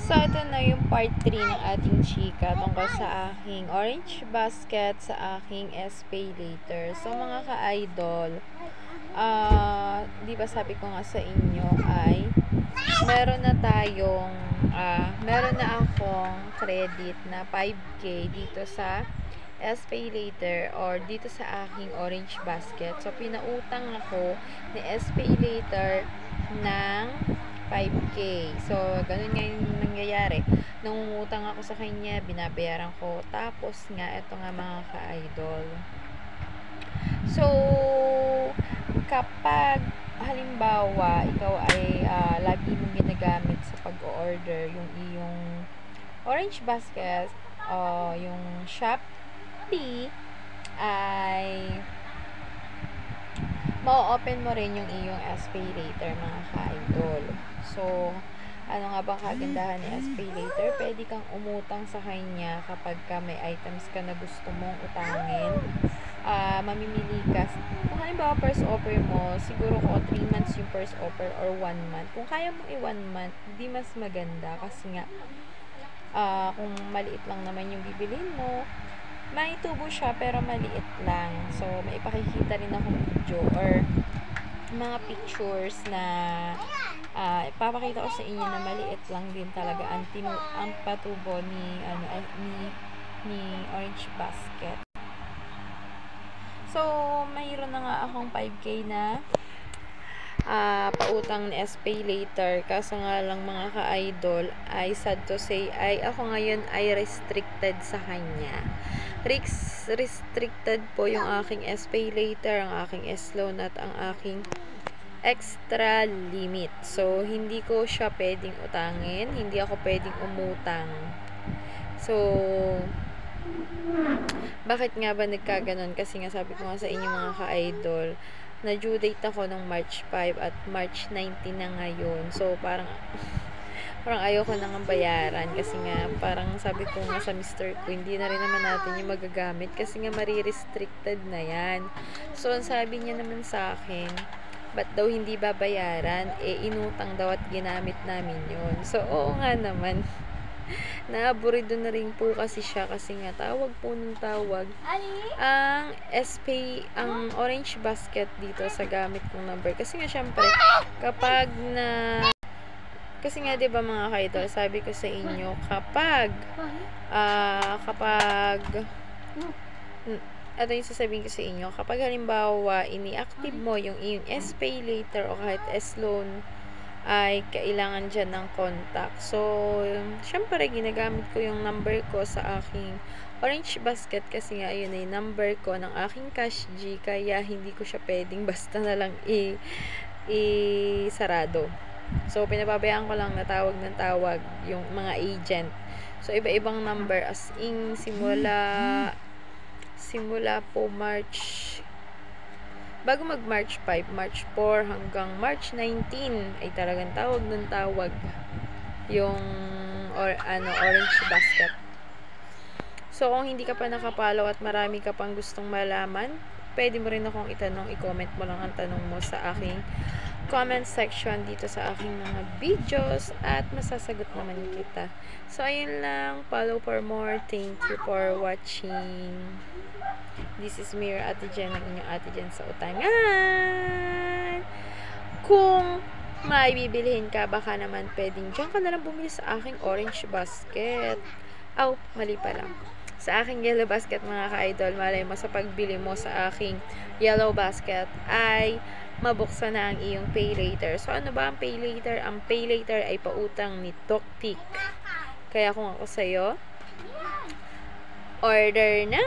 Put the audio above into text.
So, ito na yung part 3 ng ating chika tungkol sa aking orange basket sa aking SPay later. So, mga ka-idol, di ba sabi ko nga sa inyo ay meron na akong credit na 5K dito sa SPay later or dito sa aking orange basket. So, pinautang ako ni SPay later ng 5K. So, ganun nga yung nangyayari. Nangungutang ako sa kanya, binabayaran ko. Tapos nga, eto nga mga ka-idol. So, kapag halimbawa, ikaw ay lagi mong ginagamit sa pag-order yung iyong orange basket o yung Shopee, ay ma-open mo rin yung iyong SPay later mga ka-idol. So, ano nga bang kagandahan ni SPay later? Pwede kang umutang sa kanya kapag may items ka na gusto mong utangin. Mamimili ka. Kung halimbawa first offer mo, siguro ko 3 months yung first offer or 1 month. Kung kaya mo 1 month, di mas maganda kasi nga kung maliit lang naman yung bibilhin mo, may tubo siya pero maliit lang. So, may ipakikita rin akong video or mga pictures na ipapakita ko sa inyo na maliit lang din talaga ang patubo ni orange basket. So, mayroon na nga akong 5K na pautang ni SPay later. Kaso nga lang mga ka-idol, ay sad to say, ay ako ngayon ay restricted sa kanya. Restricted po yung aking SPay later, ang aking S-loan at ang aking extra limit. So, hindi ko siya pwedeng utangin, hindi ako pwedeng umutang. So, bakit nga ba nagkaganon? Kasi nga sabi ko nga sa inyo mga ka-idol, na due date ako nung March 5 at March 19 na ngayon. So, parang ayoko nang bayaran kasi nga parang sabi ko nga sa Mr. ko, hindi na rin naman natin yung magagamit kasi nga marirestricted na yan. So, ang sabi niya naman sa akin, ba't daw hindi babayaran? Inutang daw at ginamit namin yun. So, oo nga naman. Naaburido na rin po kasi siya kasi nga tawag po ng tawag ang SPay, ang orange basket dito sa gamit kong number. Kasi nga syempre, kasi nga 'di ba mga ka-idol, sabi ko sa inyo, ito yung sasabihin ko sa inyo, kapag halimbawa ini-active mo yung iyong SPay later o kahit S-loan, ay kailangan dyan ng contact. So, syempre, ginagamit ko yung number ko sa aking orange basket kasi nga, ayun ay number ko ng aking cash G, kaya hindi ko siya pwedeng basta na lang sarado. So, pinababayaan ko lang na tawag ng tawag yung mga agent. So, iba-ibang number as in simula po bago mag-March 5, March 4 hanggang March 19 ay talagang tawag ng tawag yung orange basket. So, kung hindi ka pa nakapollow at marami ka pang gustong malaman, pwede mo rin akong itanong, i-comment mo lang ang tanong mo sa aking comment section dito sa aking mga videos at masasagot naman kita. So, ayun lang. Follow for more. Thank you for watching. This is Mir Ate Jen, ang inyong Ate Jen sa utangan. Kung may bibilihin ka, baka naman pwedeng diyan ka na lang bumili sa aking orange basket. Mali pala. Sa aking yellow basket mga ka-idol, malay mo sa pagbili mo sa aking yellow basket ay mabuksan na ang iyong pay later. So, ano ba ang pay later? Ang pay later ay pautang ni Toktik. Kaya kung ako sa'yo, order na!